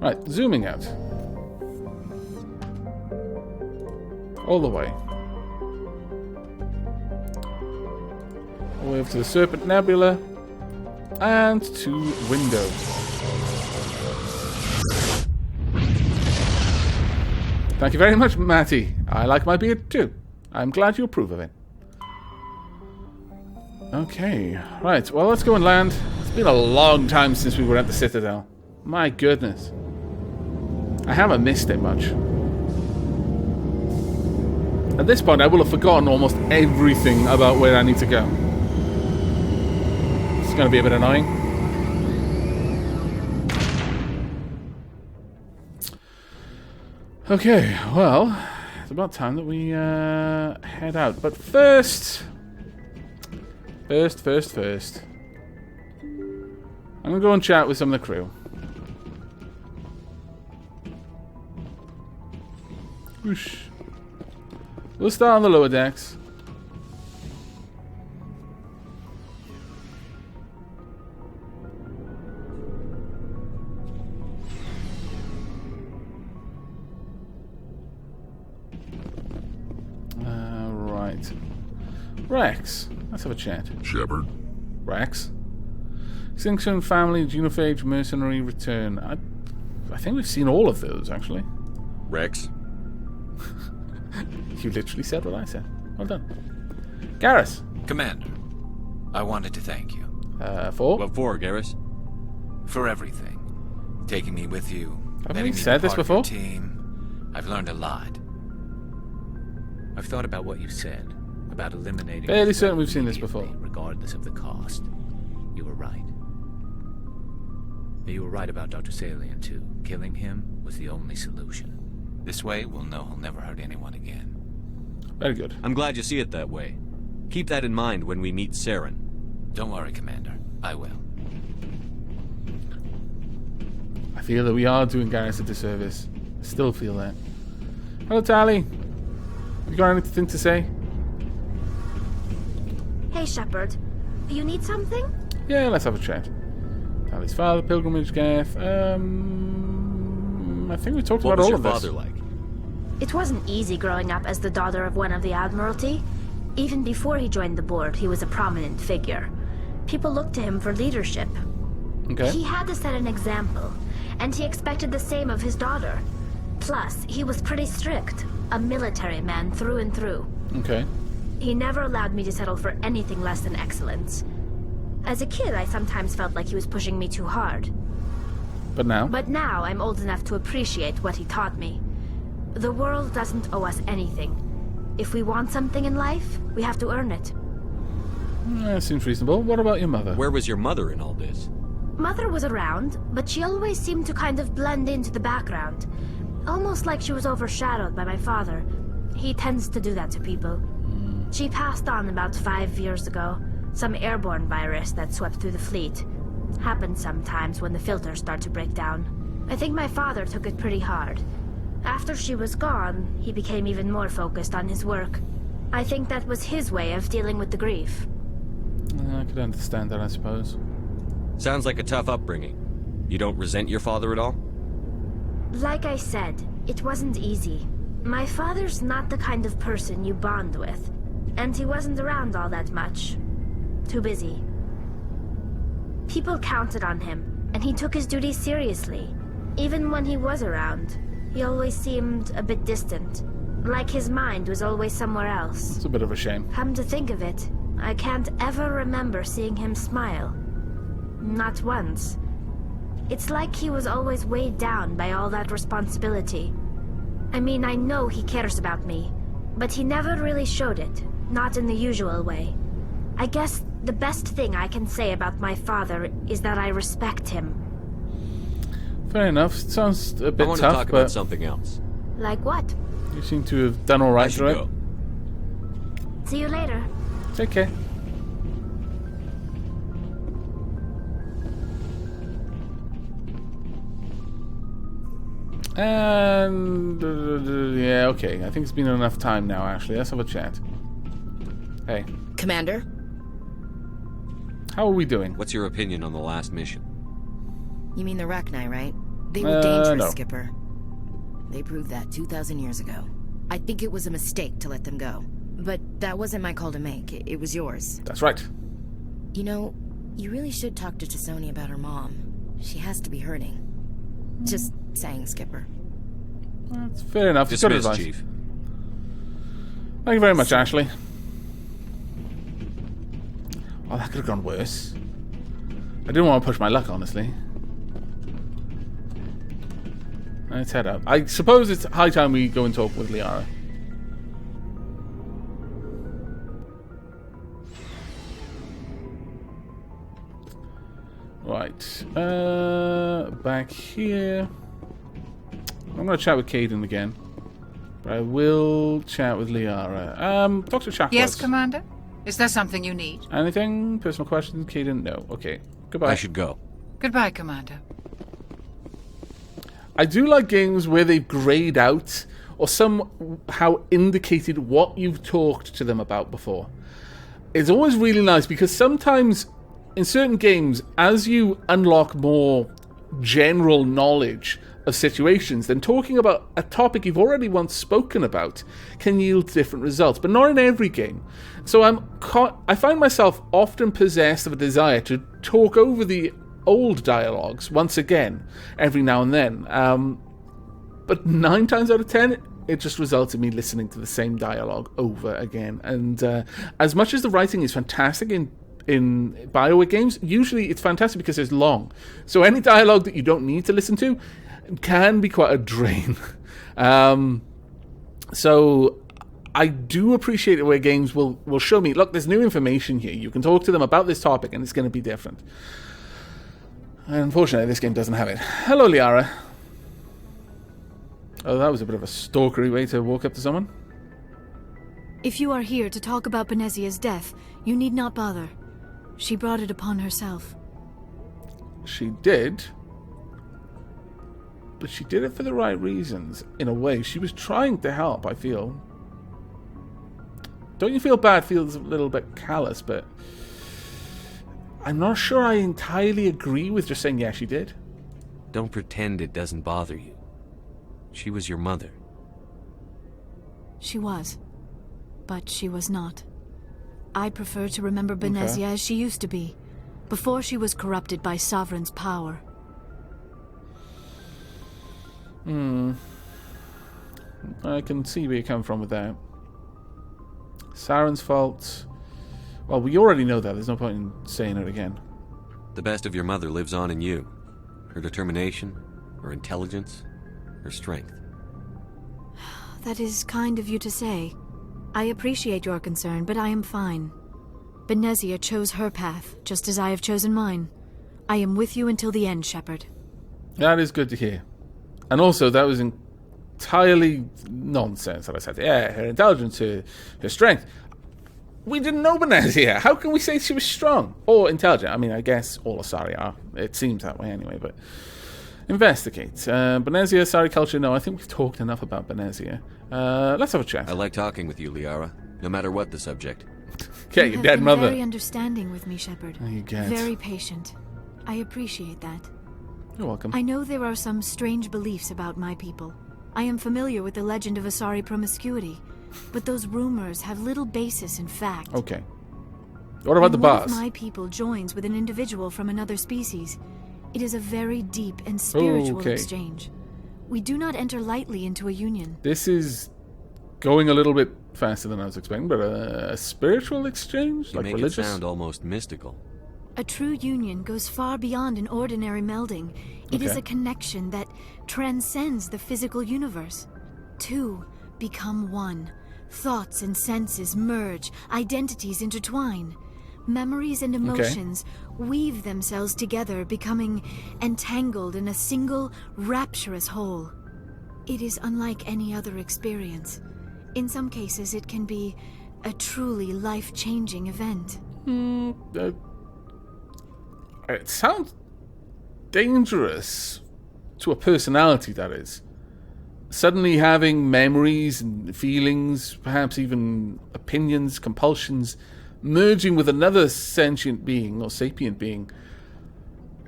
Right, zooming out. All the way. All the way over to the Serpent Nebula. And to window. Thank you very much, Matty. I like my beard too. I'm glad you approve of it. Okay, right. Well, let's go and land. It's been a long time since we were at the Citadel. My goodness. I haven't missed it much. At this point, I will have forgotten almost everything about where I need to go. It's going to be a bit annoying. Okay, well, it's about time that we head out. But first... First. I'm going to go and chat with some of the crew. Whoosh. We'll start on the lower decks. Right. Rex. Let's have a chat. Shepard. Rex. Extinction, family, genophage, mercenary, return. I think we've seen all of those, actually. Rex. You literally said what I said. Well done. Garrus. Commander, I wanted to thank you. For? What for, Garrus? For everything. Taking me with you. Haven't we letting me said be this part of your before? team. I've learned a lot. I've thought about what you said. About eliminating... Fairly certain we've seen this before. Regardless of the cost. You were right. You were right about Dr. Salian, too. Killing him was the only solution. This way, we'll know he'll never hurt anyone again. Very good. I'm glad you see it that way. Keep that in mind when we meet Saren. Don't worry, Commander. I will. I feel that we are doing Garrus a disservice. I still feel that. Hello, Tali. You got anything to say? Hey, Shepard. You need something? Yeah, let's have a chat. Tali's father, pilgrimage, Gath. I think we talked about all of this. What was your father like? It wasn't easy growing up as the daughter of one of the Admiralty. Even before he joined the board, he was a prominent figure. People looked to him for leadership. Okay. He had to set an example, and he expected the same of his daughter. Plus, he was pretty strict, a military man through and through. Okay. He never allowed me to settle for anything less than excellence. As a kid, I sometimes felt like he was pushing me too hard. But now? But now, I'm old enough to appreciate what he taught me. The world doesn't owe us anything. If we want something in life, we have to earn it. That seems reasonable. What about your mother? Where was your mother in all this? Mother was around, but she always seemed to kind of blend into the background. Almost like she was overshadowed by my father. He tends to do that to people. She passed on about 5 years ago. Some airborne virus that swept through the fleet. Happens sometimes when the filters start to break down. I think my father took it pretty hard. After she was gone, he became even more focused on his work. I think that was his way of dealing with the grief. I could understand that, I suppose. Sounds like a tough upbringing. You don't resent your father at all? Like I said, it wasn't easy. My father's not the kind of person you bond with. And he wasn't around all that much. Too busy. People counted on him, and he took his duties seriously. Even when he was around, he always seemed a bit distant. Like his mind was always somewhere else. It's a bit of a shame. Come to think of it, I can't ever remember seeing him smile. Not once. It's like he was always weighed down by all that responsibility. I mean, I know he cares about me, but he never really showed it. Not in the usual way. I guess the best thing I can say about my father is that I respect him. Fair enough. It sounds a bit I want tough, to talk but about something else. Like what? you seem to have done all I right, should right? go. See you later. Take care. And yeah, okay. I think it's been enough time now. Actually, let's have a chat. Hey, Commander? how are we doing? What's your opinion on the last mission? You mean the Rachni, right? They were dangerous, no. Skipper. They proved that 2,000 years ago. I think it was a mistake to let them go. But that wasn't my call to make. It was yours. That's right. You know, you really should talk to T'Soni about her mom. She has to be hurting. Just saying, Skipper. That's fair enough. Good Dismissed, advice. Chief. Thank you very much, Ashley. Oh, that could have gone worse. I didn't want to push my luck, honestly. Let's head out. I suppose it's high time we go and talk with Liara. Right. Back here. I'm going to chat with Caden again. But I will chat with Liara. Dr. Shackworth. Yes, Commander? Is there something you need? Anything? Personal questions? Caden? No. Okay. Goodbye. I should go. Goodbye, Commander. I do like games where they've grayed out or somehow indicated what you've talked to them about before. It's always really nice because sometimes in certain games, as you unlock more general knowledge of situations, then talking about a topic you've already once spoken about can yield different results, but not in every game. So I find myself often possessed of a desire to talk over the old dialogues once again every now and then. But 9 times out of 10, it just results in me listening to the same dialogue over again. And as much as the writing is fantastic in BioWare games, usually it's fantastic because it's long. So any dialogue that you don't need to listen to can be quite a drain. So I do appreciate it where games will show me, look, there's new information here. You can talk to them about this topic and it's going to be different. Unfortunately, this game doesn't have it. Hello, Liara. Oh, that was a bit of a stalkery way to walk up to someone. If you are here to talk about Benezia's death, you need not bother. She brought it upon herself. She did. But she did it for the right reasons, in a way. She was trying to help, I feel. Don't you feel bad? Feels a little bit callous, but I'm not sure I entirely agree with just saying, yeah, she did. Don't pretend it doesn't bother you. She was your mother. She was. But she was not. I prefer to remember Benezia as she used to be, before she was corrupted by Sovereign's power. I can see where you come from with that. Saren's fault. Well, we already know that. There's no point in saying it again. The best of your mother lives on in you. Her determination, her intelligence, her strength. That is kind of you to say. I appreciate your concern, but I am fine. Benezia chose her path, just as I have chosen mine. I am with you until the end, Shepard. That is good to hear. And also, that was entirely nonsense that I said. Yeah, her intelligence, her strength. We didn't know Benezia. How can we say she was strong or intelligent? I mean, I guess all Asari are. It seems that way anyway, but investigate. Benezia, Asari culture, no, I think we've talked enough about Benezia. Let's have a chat. I like talking with you, Liara, no matter what the subject. Okay, You your have dead been mother. very understanding with me, Shepard. You get. Very patient. I appreciate that. You're welcome. I know there are some strange beliefs about my people. I am familiar with the legend of Asari promiscuity, but those rumors have little basis in fact. Okay. What about the When one boss? of my people joins with an individual from another species, it is a very deep and spiritual Okay. exchange. We do not enter lightly into a union. This is going a little bit faster than I was expecting, but a spiritual exchange? You Like make religious? it sound almost mystical. A true union goes far beyond an ordinary melding. It is Okay. a connection that transcends the physical universe. Two become one. Thoughts and senses merge, identities intertwine. Memories and emotions weave themselves together, becoming entangled in a single, rapturous whole. It is unlike any other experience. In some cases, it can be a truly life-changing event. It sounds dangerous to a personality, that is. Suddenly having memories and feelings, perhaps even opinions, compulsions, merging with another sentient being or sapient being.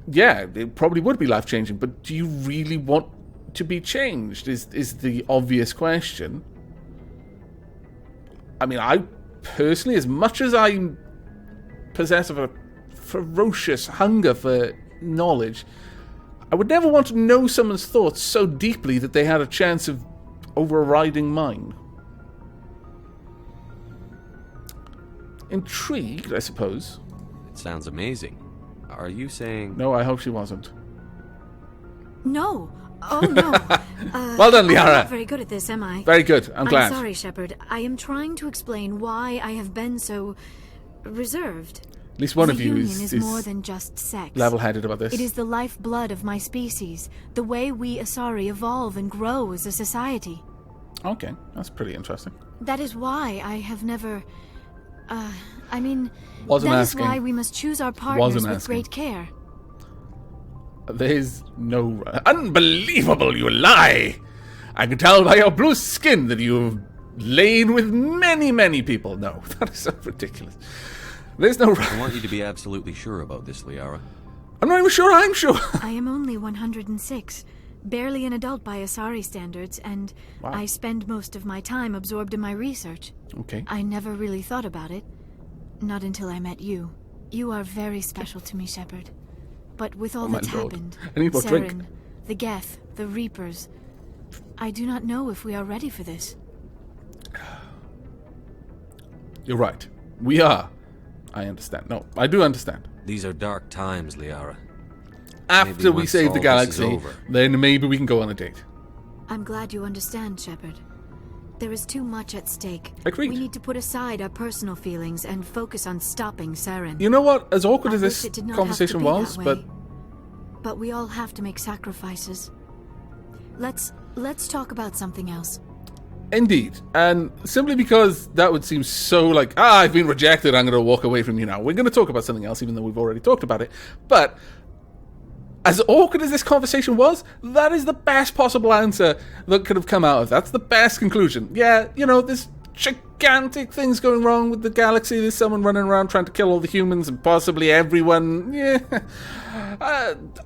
yeah, it probably would be life-changing, but do you really want to be changed is the obvious question. I mean, I personally, as much as I possess of a ferocious hunger for knowledge, I would never want to know someone's thoughts so deeply that they had a chance of overriding mine. Intrigued, I suppose. It sounds amazing. Are you saying... No, I hope she wasn't. No. Oh, no. Well done, Liara. I'm not very good at this, am I? Very good. I'm glad. I'm sorry, Shepard. I am trying to explain why I have been so reserved. At least one the of you union is more than just sex. level-headed about this. It is the lifeblood of my species, the way we Asari evolve and grow as a society. Okay, that's pretty interesting. That is why I have never... I mean, Wasn't that asking. is why we must choose our partners Wasn't with asking. great care. There's no... Unbelievable, you lie! I can tell by your blue skin that you've lain with many, many people. No, that is so ridiculous. There's no... I want you to be absolutely sure about this, Liara. I'm not even sure I'm sure. I am only 106, barely an adult by Asari standards, and Wow. I spend most of my time absorbed in my research. Okay. I never really thought about it. Not until I met you. You are very special to me, Shepard. But with all Oh, my that's lord. happened, I need more drink. Saren, the Geth, the Reapers, I do not know if we are ready for this. You're right. We are. I understand. No, I do understand. These are dark times, Liara. After we once save all the this is galaxy, over. then maybe we can go on a date. I'm glad you understand, Shepard. There is too much at stake. Agreed. We need to put aside our personal feelings and focus on stopping Saren. You know what? As awkward I as wish this it did not conversation have to be was, that but way. But we all have to make sacrifices. Let's talk about something else. indeed. And simply because that would seem so like, I've been rejected, I'm going to walk away from you now. We're going to talk about something else, even though we've already talked about it. But as awkward as this conversation was, that is the best possible answer that could have come out of. That's the best conclusion. Yeah, you know, there's gigantic things going wrong with the galaxy. There's someone running around trying to kill all the humans and possibly everyone. Yeah,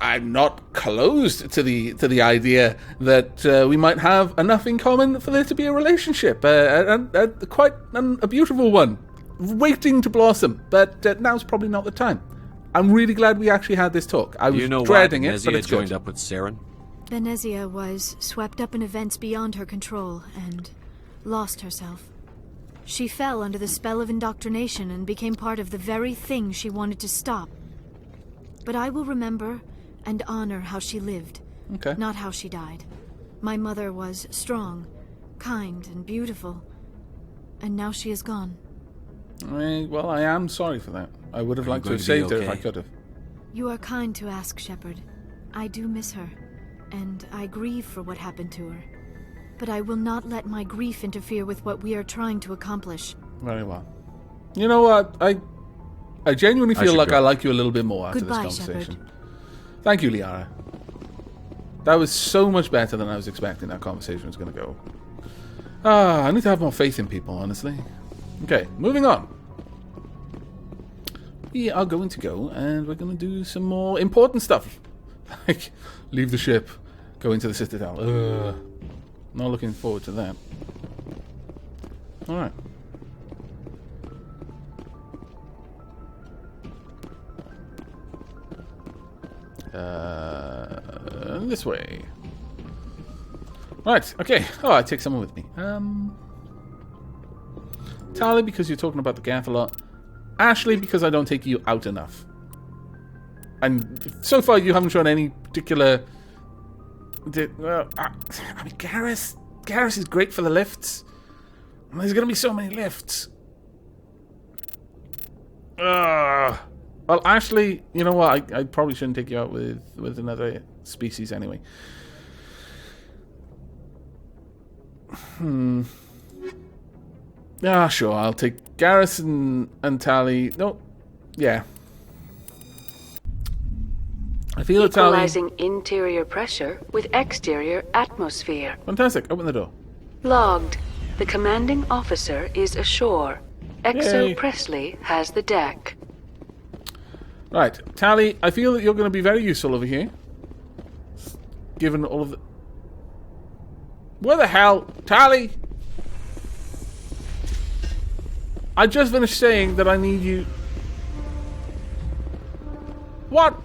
I'm not closed to the idea that we might have enough in common for there to be a relationship, quite a beautiful one, waiting to blossom. But now's probably not the time. I'm really glad we actually had this talk. I was Do you know dreading why it, but Venezia it's joined good. up with Saren? Venezia was swept up in events beyond her control and lost herself. She fell under the spell of indoctrination and became part of the very thing she wanted to stop. But I will remember and honor how she lived, Okay. not how she died. My mother was strong, kind, and beautiful. And now she is gone. Well, I am sorry for that. I would have Are you liked to going have to be saved her if I okay? could have. You are kind to ask, Shepard. I do miss her, and I grieve for what happened to her. But I will not let my grief interfere with what we are trying to accomplish. Very well. You know what? I genuinely I feel should like go. I like you a little bit more after Goodbye, this conversation. Shepard. Thank you, Liara. That was so much better than I was expecting that conversation was going to go. I need to have more faith in people, honestly. Okay, moving on. We are going to go and we're going to do some more important stuff. Like, leave the ship, go into the Citadel. Not looking forward to that. Alright. This way. Right, okay. Oh, I take someone with me. Tali, because you're talking about the Geth a lot. Ashley, because I don't take you out enough. And so far, you haven't shown any particular... I mean, Garrus is great for the lifts. There's going to be so many lifts. Well, Ashley, you know what? I probably shouldn't take you out with another species anyway. Yeah, sure. I'll take Garrus and Tali. No, yeah. I feel it's Tali. Equalizing interior pressure with exterior atmosphere. Fantastic. Open the door. Logged. The commanding officer is ashore. Exo Yay. Presley has the deck. Right, Tally, I feel that you're going to be very useful over here. Given all of the... Where the hell? Tally! I just finished saying that I need you... What?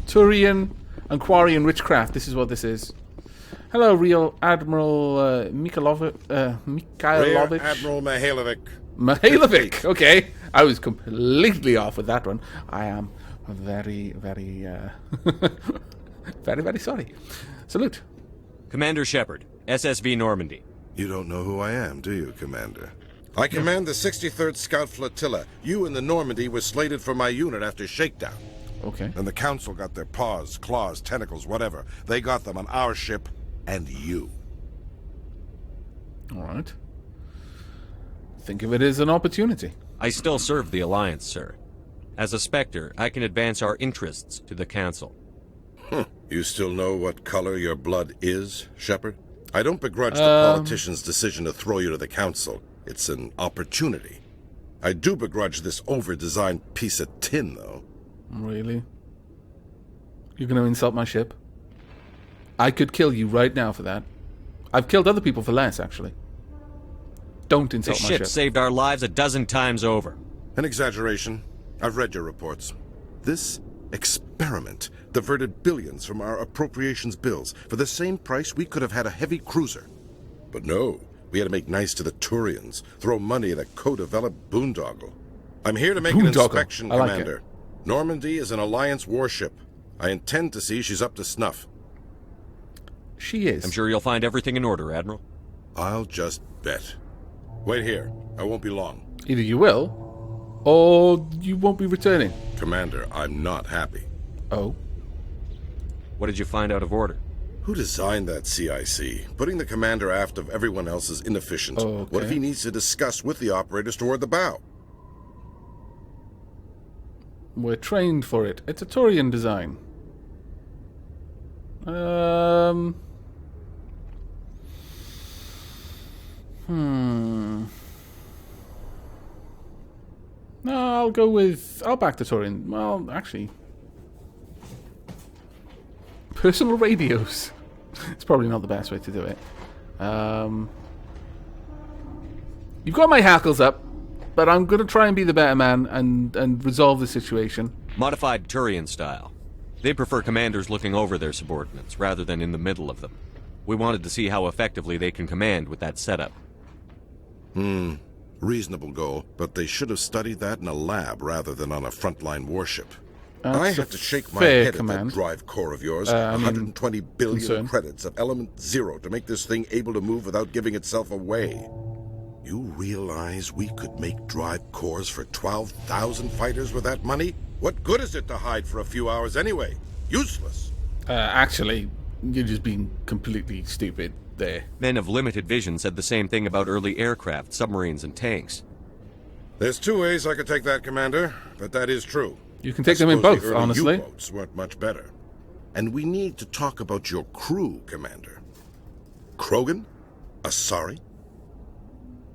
Turian and Quarian Witchcraft, this is what this is. Hello, Real Admiral Mikhailovich. Rear Admiral Mihailovic. Mihailovic, okay. I was completely off with that one. I am very, very, very, very sorry. Salute. Commander Shepard, SSV Normandy. You don't know who I am, do you, Commander? I command the 63rd Scout Flotilla. You and the Normandy were slated for my unit after shakedown. Okay. And the Council got their paws, claws, tentacles, whatever. They got them on our ship and you. All right. Think of it as an opportunity. I still serve the Alliance, sir. As a Spectre, I can advance our interests to the Council. You still know what color your blood is, Shepard? I don't begrudge the politician's decision to throw you to the Council. It's an opportunity. I do begrudge this over-designed piece of tin, though. Really? You're going to insult my ship? I could kill you right now for that. I've killed other people for less, actually. Don't insult my ship. This ship saved our lives a dozen times over. An exaggeration. I've read your reports. This experiment diverted billions from our appropriations bills. For the same price, we could have had a heavy cruiser. But no, we had to make nice to the Turians, throw money at a co-developed boondoggle. I'm here to make an inspection, Commander. Normandy is an Alliance warship. I intend to see she's up to snuff. She is. I'm sure you'll find everything in order, Admiral. I'll just bet. Wait here. I won't be long. Either you will, or you won't be returning. Commander, I'm not happy. Oh? What did you find out of order? Who designed that CIC? Putting the commander aft of everyone else is inefficient. Oh, okay. What if he needs to discuss with the operators toward the bow? We're trained for it. It's a Turian design. No, I'll back the Turian. Well, actually... Personal radios. It's probably not the best way to do it. You've got my hackles up, but I'm going to try and be the better man and resolve the situation. Modified Turian style. They prefer commanders looking over their subordinates, rather than in the middle of them. We wanted to see how effectively they can command with that setup. Reasonable goal, but they should have studied that in a lab rather than on a frontline warship. That's I a have to shake my fair head command. at that drive core of yours. 120 billion concern. credits of element 0 to make this thing able to move without giving itself away. You realize we could make drive cores for 12,000 fighters with that money? What good is it to hide for a few hours anyway? Useless. Actually, you're just being completely stupid there. Men of limited vision said the same thing about early aircraft, submarines, and tanks. There's two ways I could take that, Commander, but that is true. You can take them in both, the early honestly. U-boats weren't much better. And we need to talk about your crew, Commander. Krogan? Asari?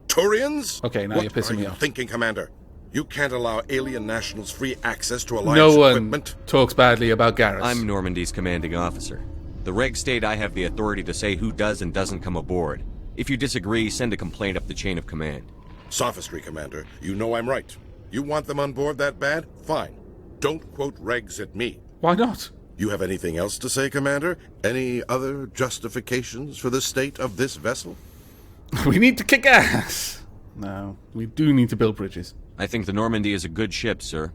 Turians? Okay, now what you're pissing me are off. you thinking, Commander? You can't allow alien nationals free access to Alliance No one equipment? talks badly about Garrus. I'm Normandy's commanding officer. The regs state I have the authority to say who does and doesn't come aboard. If you disagree, send a complaint up the chain of command. Sophistry, Commander. You know I'm right. You want them on board that bad? Fine. Don't quote regs at me. Why not? You have anything else to say, Commander? Any other justifications for the state of this vessel? We need to kick ass. No, we do need to build bridges. I think the Normandy is a good ship, sir.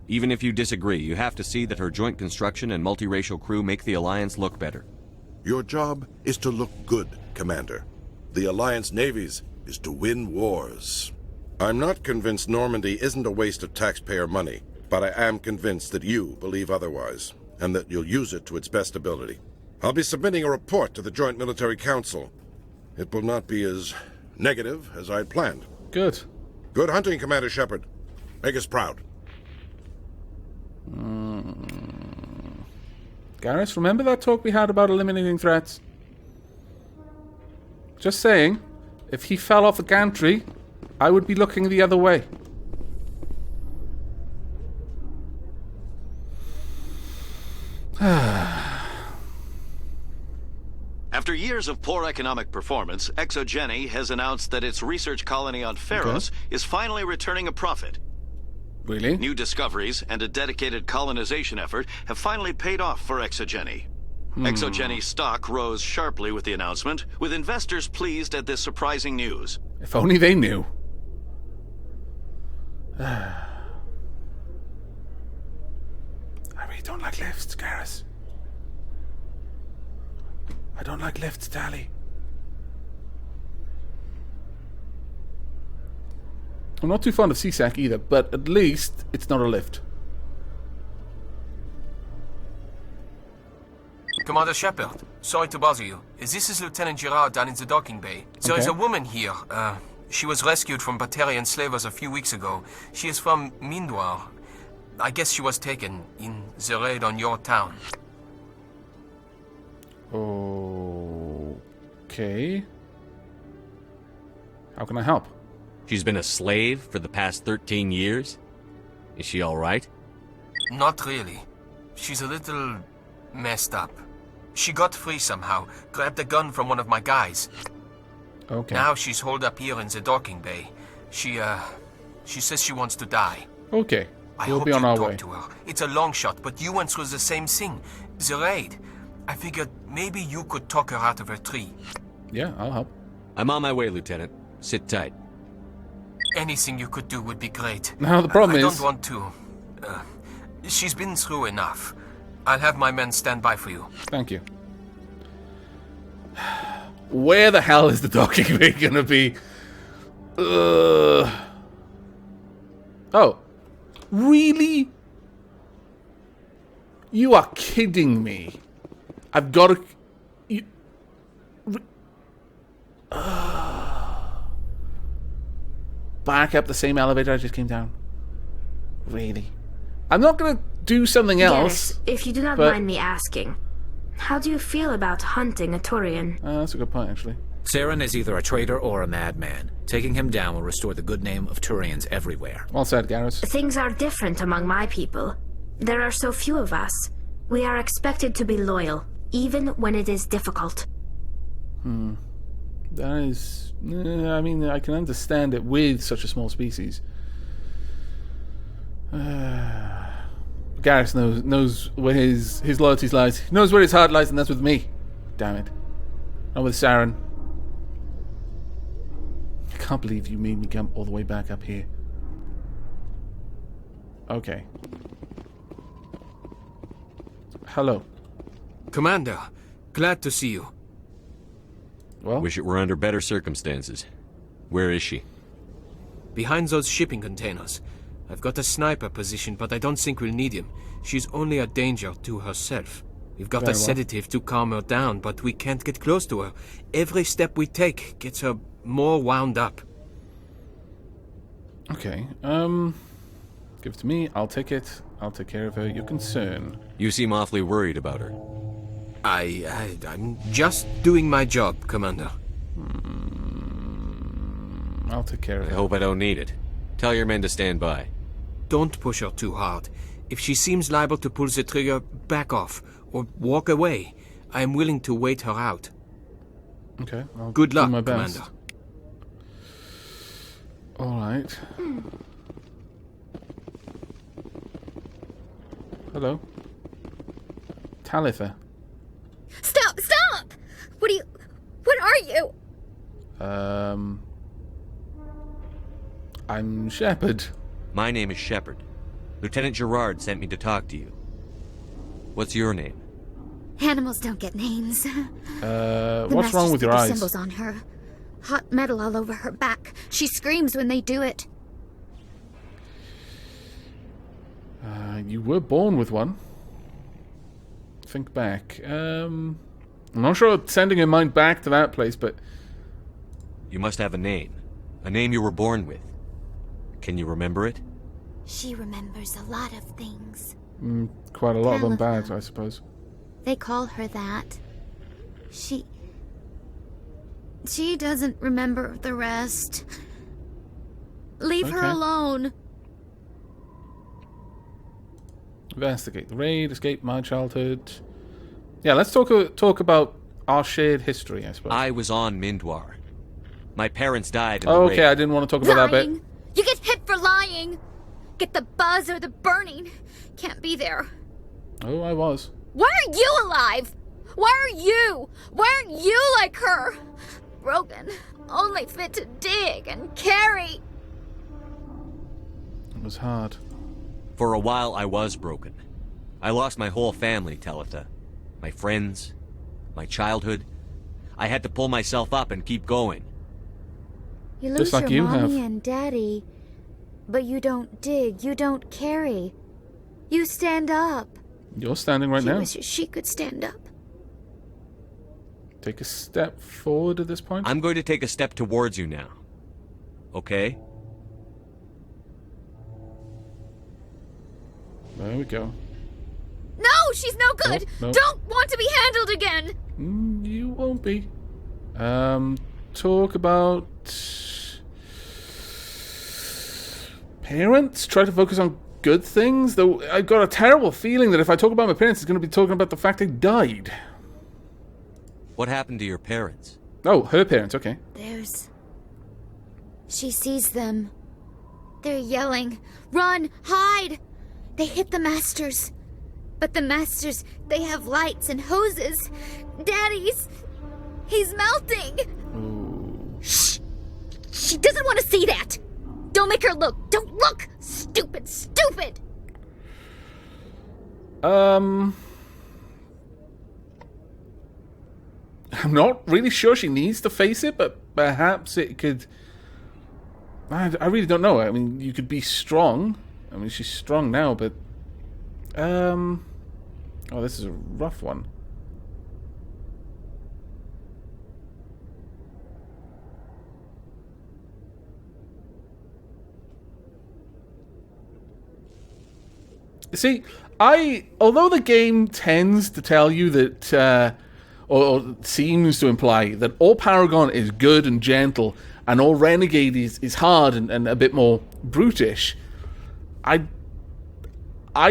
Even if you disagree, you have to see that her joint construction and multiracial crew make the Alliance look better. Your job is to look good, Commander. The Alliance navies is to win wars. I'm not convinced Normandy isn't a waste of taxpayer money, but I am convinced that you believe otherwise, and that you'll use it to its best ability. I'll be submitting a report to the Joint Military Council. It will not be as negative as I'd planned. Good. Good hunting, Commander Shepard. Make us proud. Garrus, remember that talk we had about eliminating threats? Just saying, if he fell off a gantry, I would be looking the other way. After years of poor economic performance, ExoGeni has announced that its research colony on Pharos is finally returning a profit. Really? New discoveries and a dedicated colonization effort have finally paid off for ExoGeni. ExoGeni stock rose sharply with the announcement, with investors pleased at this surprising news. If only they knew. I really don't like lifts, Garrus. I don't like lifts, Tali. I'm not too fond of CSAC either, but at least it's not a lift. Commander Shepard, sorry to bother you. This is Lieutenant Gerard down in the docking bay. There is a woman here. She was rescued from Batarian slavers a few weeks ago. She is from Mindwar. I guess she was taken in the raid on your town. Okay. How can I help? She's been a slave for the past 13 years? Is she alright? Not really. She's a little messed up. She got free somehow, grabbed a gun from one of my guys. Okay. Now she's holed up here in the docking bay. She says she wants to die. Okay. I We'll hope be on you our talk way. to her. It's a long shot, but you went through the same thing. The raid. I figured maybe you could talk her out of her tree. Yeah, I'll help. I'm on my way, Lieutenant. Sit tight. Anything you could do would be great. Now the problem I is... don't want to. She's been through enough. I'll have my men stand by for you. Thank you. Where the hell is the docking bay gonna be? Oh. Really? You are kidding me. I've got to... Back up the same elevator I just came down. Really? I'm not going to do something else. Yes, if you do not mind me asking. How do you feel about hunting a Turian? That's a good point, actually. Saren is either a traitor or a madman. Taking him down will restore the good name of Turians everywhere. Well said, Garrus. Things are different among my people. There are so few of us. We are expected to be loyal, even when it is difficult. That is... I mean, I can understand it with such a small species. Garrus knows where his loyalties lies. He knows where his heart lies, and that's with me. Damn it. Not with Saren. I can't believe you made me come all the way back up here. Okay. Hello. Commander, glad to see you. Well? Wish it were under better circumstances. Where is she? Behind those shipping containers. I've got a sniper position, but I don't think we'll need him. She's only a danger to herself. We've got a sedative to calm her down, but we can't get close to her. Every step we take gets her more wound up. Okay. Give it to me. I'll take it. I'll take care of her. Your concern. You seem awfully worried about her. I'm just doing my job, Commander. I'll take care of her. I hope I don't need it. Tell your men to stand by. Don't push her too hard. If she seems liable to pull the trigger, back off or walk away. I am willing to wait her out. Okay. I'll Good luck, do my best. Commander. All right. Hello. Talitha. Stop! Stop! What are you? I'm Shepard. My name is Shepard. Lieutenant Gerard sent me to talk to you. What's your name? Animals don't get names. What's wrong with your eyes? Symbols on her. Hot metal all over her back. She screams when they do it. You were born with one. Think back. I'm not sure sending your mind back to that place, but... You must have a name. A name you were born with. Can you remember it? She remembers a lot of things. Quite a lot of them bad, I suppose. They call her that. She doesn't remember the rest. Leave her Okay. alone. Investigate the raid, escape my childhood. Yeah, let's talk about our shared history, I suppose. I was on Mindwar. My parents died in the Oh, raid. okay, I didn't want to talk about that bit. Lying. You get hit for lying. Get the buzz or the burning. Can't be there. Oh, I was. Why are you alive? Why are you? Why aren't you like her? Broken. Only fit to dig and carry. It was hard. For a while, I was broken. I lost my whole family, Talitha. My friends, my childhood. I had to pull myself up and keep going. You lose Just like your you mommy have. and daddy, but you don't dig, you don't carry. You stand up. You're standing right She now. wishes she could stand up. Take a step forward at this point. I'm going to take a step towards you now. Okay? There we go. No, she's no good. Nope. Don't want to be handled again. You won't be. Talk about parents. Try to focus on good things. Though I got a terrible feeling that if I talk about my parents, it's going to be talking about the fact they died. What happened to your parents? Oh, her parents. Okay. She sees them. They're yelling, "Run! Hide!" They hit the masters. But the masters, they have lights and hoses. He's melting. Shh! She doesn't want to see that. Don't make her look. Don't look. Stupid. I'm not really sure she needs to face it, but perhaps it could. I really don't know. I mean, you could be strong. I mean, she's strong now, but oh, this is a rough one. See, although the game tends to tell you that, or seems to imply that all Paragon is good and gentle, and all Renegade is hard and a bit more brutish, I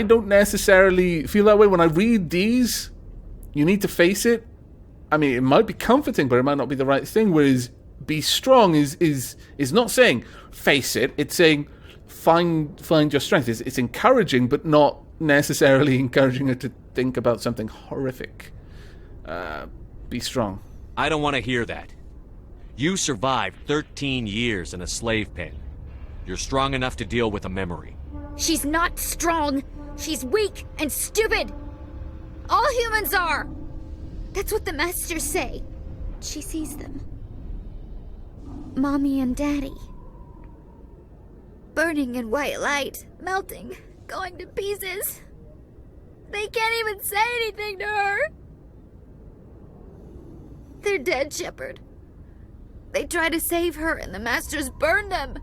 don't necessarily feel that way. When I read these, you need to face it. I mean, it might be comforting, but it might not be the right thing. Whereas be strong is not saying face it. It's saying find your strength. It's encouraging, but not necessarily encouraging her to think about something horrific. Be strong. I don't want to hear that. You survived 13 years in a slave pen. You're strong enough to deal with a memory. She's not strong. She's weak and stupid. All humans are. That's what the masters say. She sees them. Mommy and Daddy. Burning in white light, melting, going to pieces. They can't even say anything to her. They're dead, Shepard. They try to save her and the masters burn them.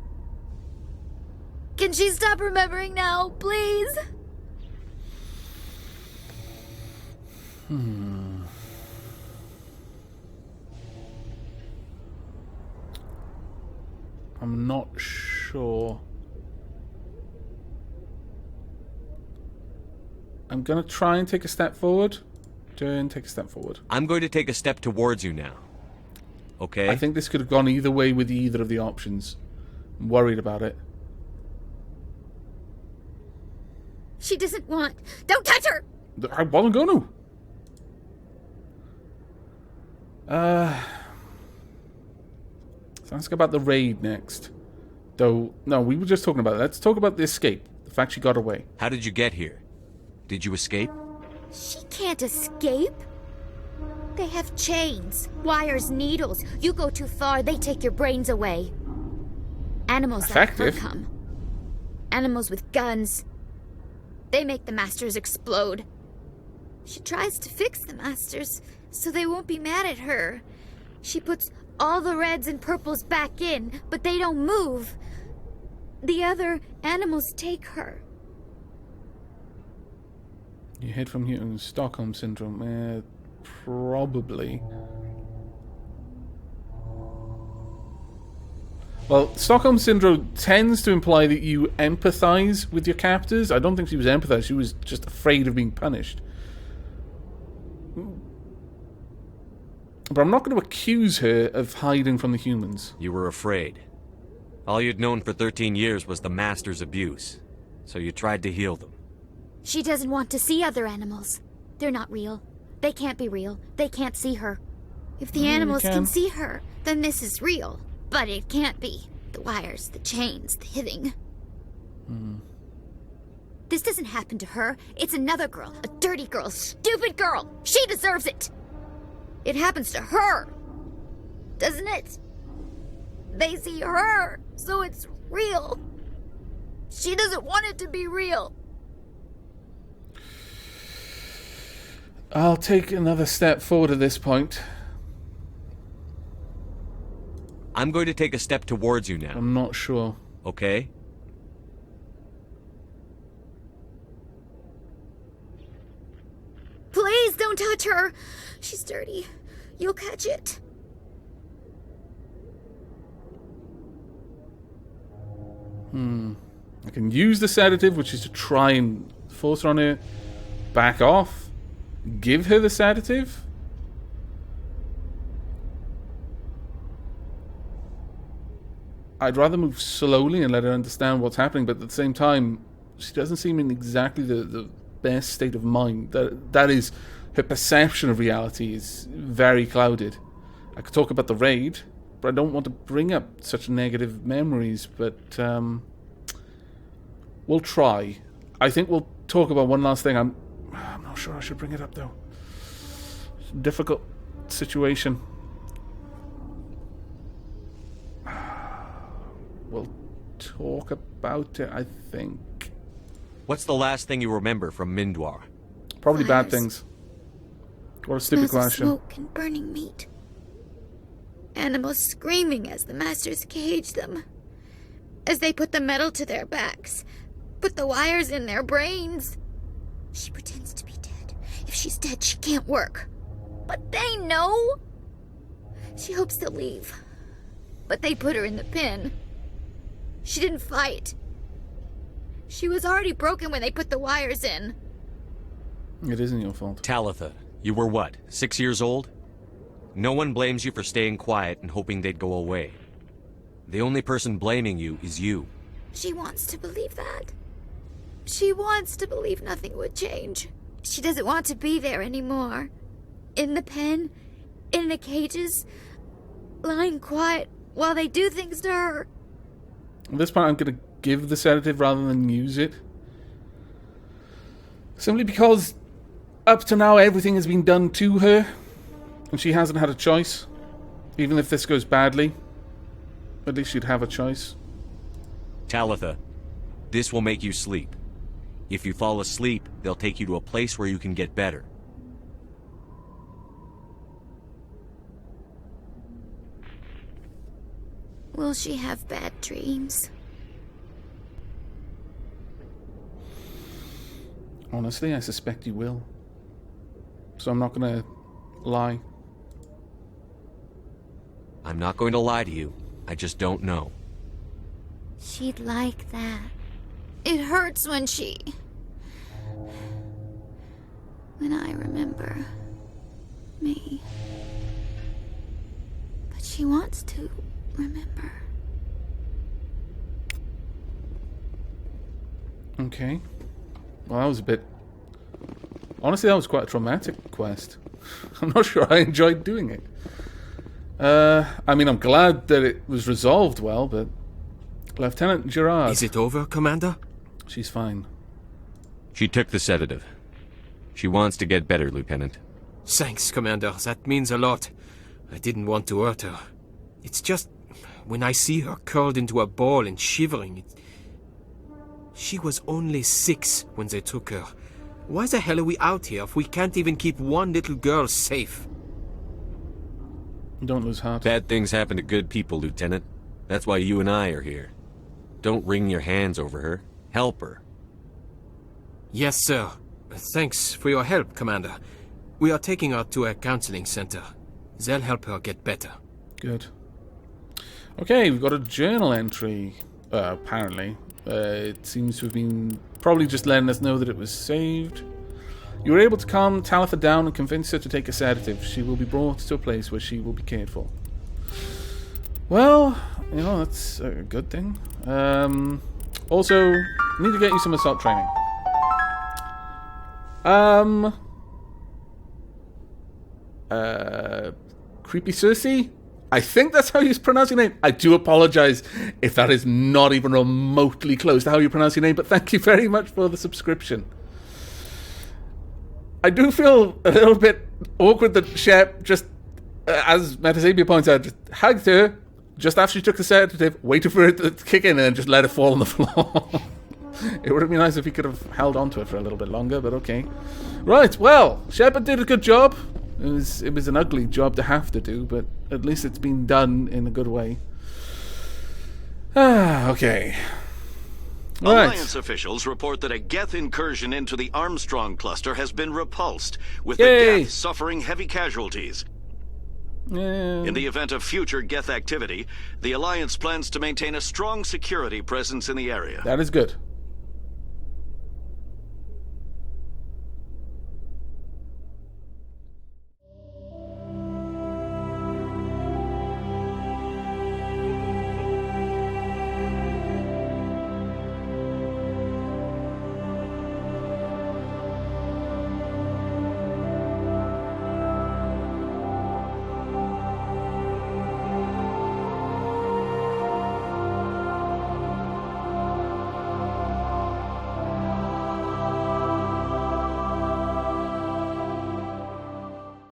Can she stop remembering now, please? I'm not sure. I'm going to try and take a step forward. Take a step forward. I'm going to take a step towards you now. Okay? I think this could have gone either way with either of the options. I'm worried about it. She doesn't want... Don't touch her! I wasn't going to. So let's go about the raid next. Though, no, we were just talking about it. Let's talk about the escape. The fact she got away. How did you get here? Did you escape? She can't escape. They have chains, wires, needles. You go too far, they take your brains away. Animals Effective. like her come. Animals with guns. They make the masters explode. She tries to fix the masters so they won't be mad at her. She puts all the reds and purples back in, but they don't move. The other animals take her. You hid from here in Stockholm Syndrome. Probably. Well, Stockholm Syndrome tends to imply that you empathize with your captors. I don't think she was empathized. She was just afraid of being punished. But I'm not going to accuse her of hiding from the humans. You were afraid. All you'd known for 13 years was the Master's abuse. So you tried to heal them. She doesn't want to see other animals. They're not real. They can't be real. They can't see her. If the animals can see her, then this is real. But it can't be. The wires, the chains, the hitting. This doesn't happen to her. It's another girl. A dirty girl. Stupid girl. She deserves it. It happens to her. Doesn't it? They see her, so it's real. She doesn't want it to be real. I'll take another step forward at this point. I'm going to take a step towards you now. I'm not sure. Okay? Please don't touch her. She's dirty. You'll catch it. I can use the sedative, which is to try and force her on her. Back off. Give her the sedative. I'd rather move slowly and let her understand what's happening, but at the same time, she doesn't seem in exactly the best state of mind. That is, her perception of reality is very clouded. I could talk about the raid, but I don't want to bring up such negative memories, but we'll try. I think we'll talk about one last thing. I'm not sure I should bring it up, though. It's a difficult situation. We'll talk about it, I think. What's the last thing you remember from Mindwar? Probably bad things. What a stupid Smells of question. smoke and burning meat. Animals screaming as the masters cage them. As they put the metal to their backs. Put the wires in their brains. She pretends to be dead. If she's dead, she can't work. But they know. She hopes to leave. But they put her in the pen. She didn't fight. She was already broken when they put the wires in. It isn't your fault. Talitha, you were what, 6 years old? No one blames you for staying quiet and hoping they'd go away. The only person blaming you is you. She wants to believe that. She wants to believe nothing would change. She doesn't want to be there anymore. In the pen, in the cages, lying quiet while they do things to her. At this point, I'm going to give the sedative rather than use it. Simply because up to now, everything has been done to her. And she hasn't had a choice. Even if this goes badly, at least she'd have a choice. Talitha, this will make you sleep. If you fall asleep, they'll take you to a place where you can get better. Will she have bad dreams? Honestly, I suspect you will. So I'm not going to lie. I'm not going to lie to you. I just don't know. She'd like that. It hurts when I remember me. But she wants to remember. Okay. Well, that was a bit... Honestly, that was quite a traumatic quest. I'm not sure I enjoyed doing it. I mean, I'm glad that it was resolved well, but... Lieutenant Gerard... Is it over, Commander? She's fine. She took the sedative. She wants to get better, Lieutenant. Thanks, Commander. That means a lot. I didn't want to hurt her. It's just... when I see her curled into a ball and shivering... She was only 6 when they took her. Why the hell are we out here if we can't even keep one little girl safe? Don't lose heart. Bad things happen to good people, Lieutenant. That's why you and I are here. Don't wring your hands over her. Help her. Yes, sir. Thanks for your help, Commander. We are taking her to a counseling center. They'll help her get better. Good. Okay, we've got a journal entry, apparently. It seems to have been probably just letting us know that it was saved. You were able to calm Talitha down and convince her to take a sedative. She will be brought to a place where she will be cared for. Well, you know, that's a good thing. Also, need to get you some assault training. Creepy Cersei? I think that's how you pronounce your name. I do apologize if that is not even remotely close to how you pronounce your name, but thank you very much for the subscription. I do feel a little bit awkward that Shep just, as Metasabia points out, just hugged her just after she took the sedative, waited for it to kick in, and then just let it fall on the floor. It would have been nice if he could have held on to it for a little bit longer, but okay. Right, well, Shepard did a good job. It was an ugly job to have to do, but at least it's been done in a good way. Okay. Right. Alliance officials report that a Geth incursion into the Armstrong cluster has been repulsed, with the Geth suffering heavy casualties. In the event of future Geth activity, the Alliance plans to maintain a strong security presence in the area. That is good.